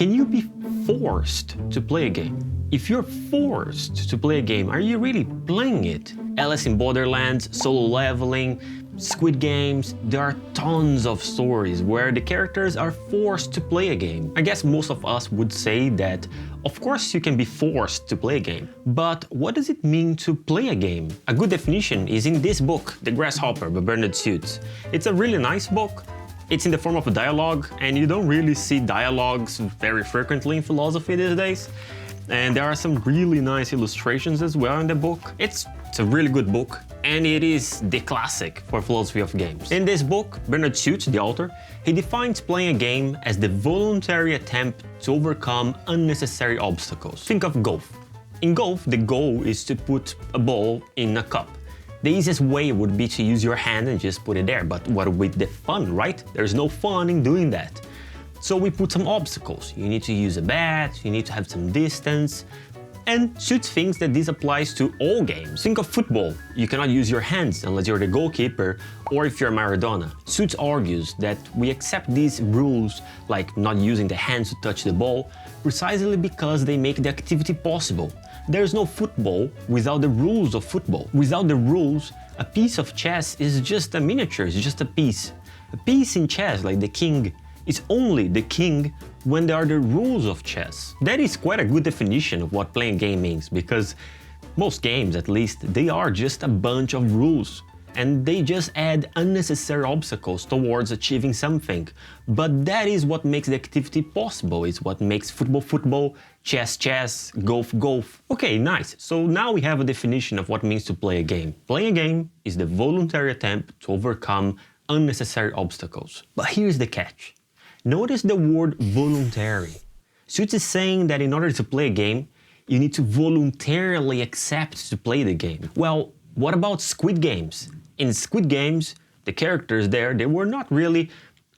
can you be forced to play a game? If you're forced to play a game, are you really playing it? Alice in Borderlands, Solo Leveling, Squid Games, there are tons of stories where the characters are forced to play a game. I guess most of us would say that, of course you can be forced to play a game. But what does it mean to play a game? A good definition is in this book, The Grasshopper by Bernard Suits. It's a really nice book. It's in the form of a dialogue, and you don't really see dialogues very frequently in philosophy these days. And there are some really nice illustrations as well in the book. It's a really good book, and it is the classic for philosophy of games. In this book, Bernard Suits, the author, he defines playing a game as the voluntary attempt to overcome unnecessary obstacles. Think of golf. In golf, the goal is to put a ball in a cup. The easiest way would be to use your hand and just put it there, but what with the fun, right? There's no fun in doing that. So we put some obstacles. You need to use a bat, you need to have some distance, and Suits thinks that this applies to all games. Think of football. You cannot use your hands unless you're the goalkeeper or if you're Maradona. Suits argues that we accept these rules, like not using the hands to touch the ball, precisely because they make the activity possible. There's no football without the rules of football. Without the rules, a piece of chess is just a miniature, it's just a piece. A piece in chess, like the king, is only the king when there are the rules of chess. That is quite a good definition of what playing a game means, because most games, at least, they are just a bunch of rules. And they just add unnecessary obstacles towards achieving something. But that is what makes the activity possible, it's what makes football football, chess chess, golf golf. Okay, nice. So now we have a definition of what it means to play a game. Playing a game is the voluntary attempt to overcome unnecessary obstacles. But here's the catch. Notice the word voluntary. Suits is saying that in order to play a game, you need to voluntarily accept to play the game. Well, what about Squid Games? In Squid Games, the characters there, they were not really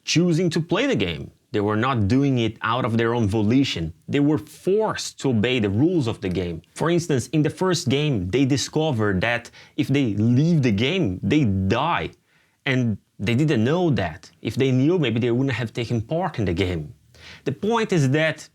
choosing to play the game. They were not doing it out of their own volition. They were forced to obey the rules of the game. For instance, in the first game, they discovered that if they leave the game, they die. And they didn't know that. If they knew, maybe they wouldn't have taken part in the game. The point is that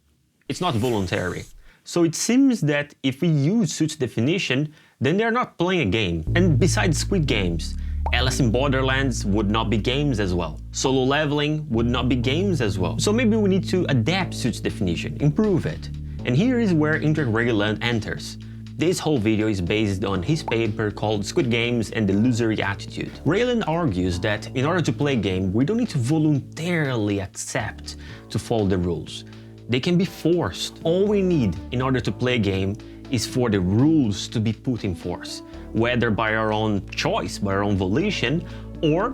it's not voluntary. So it seems that if we use Suits' definition, then they're not playing a game. And besides Squid Games, Alice in Borderlands would not be games as well. Solo Leveling would not be games as well. So maybe we need to adapt Suits' definition, improve it. And here is where Indrek Rageland enters. This whole video is based on his paper called Squid Games and the Illusory Attitude. Rageland argues that in order to play a game, we don't need to voluntarily accept to follow the rules. They can be forced. All we need in order to play a game is for the rules to be put in force, whether by our own choice, by our own volition, or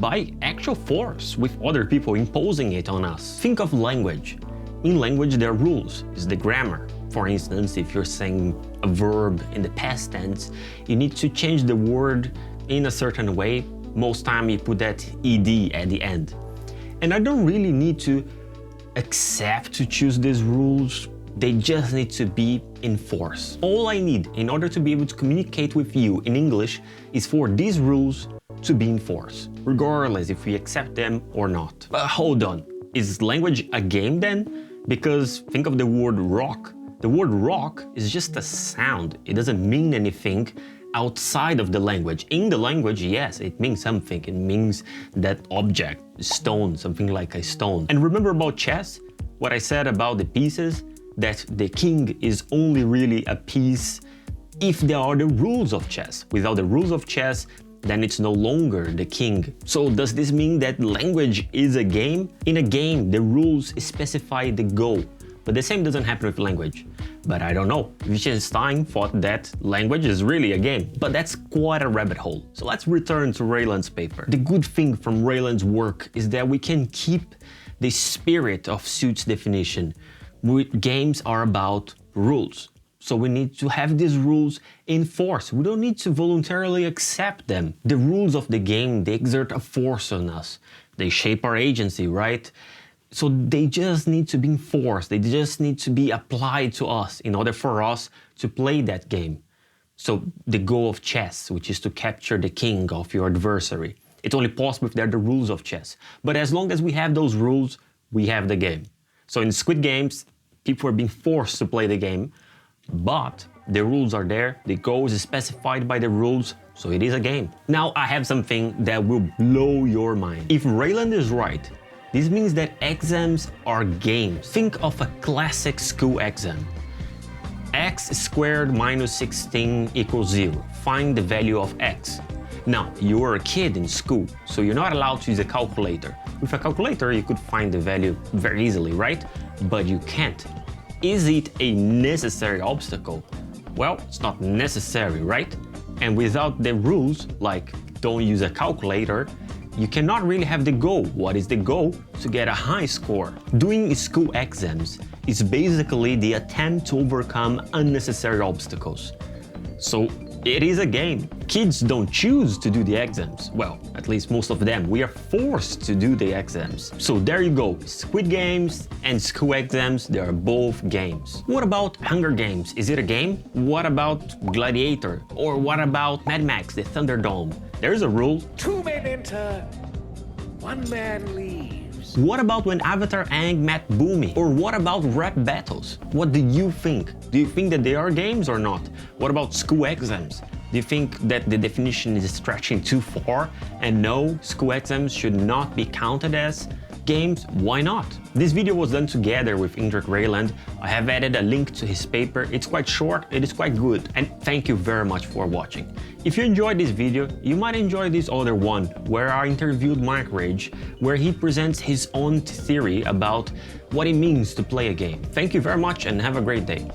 by actual force, with other people imposing it on us. Think of language. In language, there are rules. It's the grammar. For instance, if you're saying a verb in the past tense, you need to change the word in a certain way. Most time you put that ed at the end. And I don't really need to accept to choose these rules. They just need to be in force. All I need in order to be able to communicate with you in English is for these rules to be in force, regardless if we accept them or not. But hold on, is language a game then? Because think of the word rock. The word rock is just a sound. It doesn't mean anything outside of the language. In the language, yes, it means something. It means that object, stone, something like a stone. And remember about chess? What I said about the pieces? That the king is only really a piece if there are the rules of chess. Without the rules of chess, then it's no longer the king. So does this mean that language is a game? In a game, the rules specify the goal. But the same doesn't happen with language. But I don't know. Wittgenstein thought that language is really a game. But that's quite a rabbit hole. So let's return to Rageland's paper. The good thing from Rageland's work is that we can keep the spirit of Suits' definition. Games are about rules. So we need to have these rules in force. We don't need to voluntarily accept them. The rules of the game, they exert a force on us. They shape our agency, right? So they just need to be enforced. They just need to be applied to us in order for us to play that game. So the goal of chess, which is to capture the king of your adversary, it's only possible if there are the rules of chess. But as long as we have those rules, we have the game. So in Squid Games, people are being forced to play the game, but the rules are there, the goals is specified by the rules, so it is a game. Now I have something that will blow your mind. If Raylan is right, this means that exams are games. Think of a classic school exam. X squared minus 16 equals 0. Find the value of x. Now, you are a kid in school, so you're not allowed to use a calculator. With a calculator, you could find the value very easily, right? But you can't. Is it a necessary obstacle? Well, it's not necessary, right? And without the rules, like don't use a calculator, you cannot really have the goal. What is the goal? To get a high score. Doing school exams is basically the attempt to overcome unnecessary obstacles. So it is a game. Kids don't choose to do the exams. Well, at least most of them. We are forced to do the exams. So there you go. Squid Games and school exams, they are both games. What about Hunger Games? Is it a game? What about Gladiator? Or what about Mad Max, the Thunderdome? There's a rule. 2 men enter, 1 man leaves. What about when Avatar Aang met Boomy? Or what about rap battles? What do you think? Do you think that they are games or not? What about school exams? Do you think that the definition is stretching too far? And no, school exams should not be counted as games? Why not? This video was done together with Indrek Rayland. I have added a link to his paper. It's quite short, it is quite good. And thank you very much for watching. If you enjoyed this video, you might enjoy this other one, where I interviewed Mark Rage, where he presents his own theory about what it means to play a game. Thank you very much and have a great day.